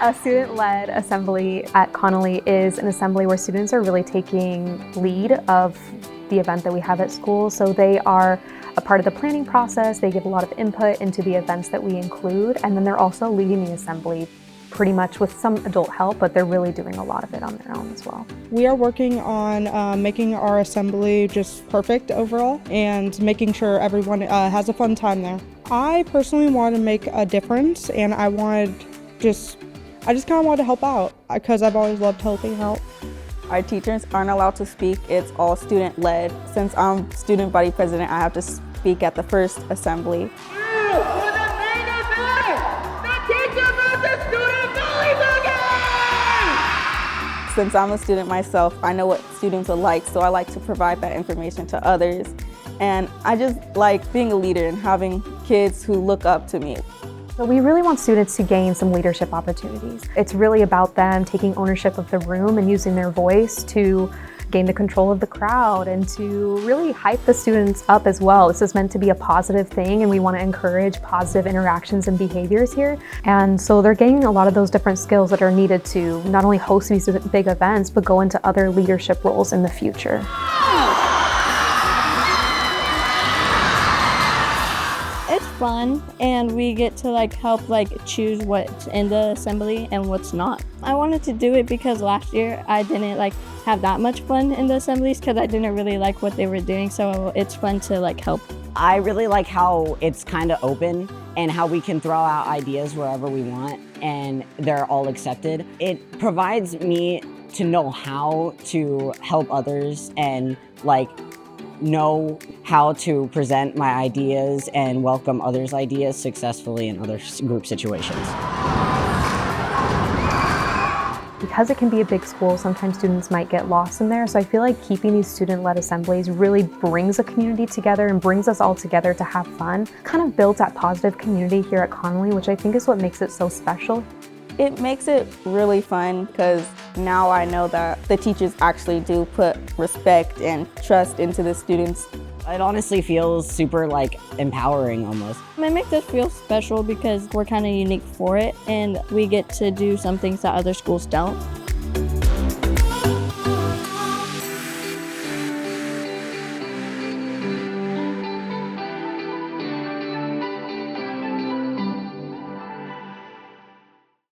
A student-led assembly at Connolly is an assembly where students are really taking lead of the event that we have at school. So they are a part of the planning process, they give a lot of input into the events that we include, and then they're also leading the assembly pretty much with some adult help, but they're really doing a lot of it on their own as well. We are working on making our assembly just perfect overall and making sure everyone has a fun time there. I personally want to make a difference, and I just kind of want to help out because I've always loved helping out. Our teachers aren't allowed to speak. It's all student-led. Since I'm student body president, I have to speak at the first assembly. Since I'm a student myself, I know what students are like, so I like to provide that information to others. And I just like being a leader and having kids who look up to me. So we really want students to gain some leadership opportunities. It's really about them taking ownership of the room and using their voice to gain the control of the crowd and to really hype the students up as well. This is meant to be a positive thing, and we want to encourage positive interactions and behaviors here. And so they're gaining a lot of those different skills that are needed to not only host these big events, but go into other leadership roles in the future. It's fun, and we get to help choose what's in the assembly and what's not. I wanted to do it because last year I didn't have that much fun in the assemblies because I didn't really like what they were doing, so it's fun to help. I really like how it's kind of open and how we can throw out ideas wherever we want and they're all accepted. It provides me to know how to help others and know how to present my ideas and welcome others' ideas successfully in other group situations. Because it can be a big school, sometimes students might get lost in there. So I feel like keeping these student-led assemblies really brings a community together and brings us all together to have fun. Kind of builds that positive community here at Connolly, which I think is what makes it so special. It makes it really fun because now I know that the teachers actually do put respect and trust into the students. It honestly feels super empowering almost. It makes us feel special because we're kind of unique for it, and we get to do some things that other schools don't.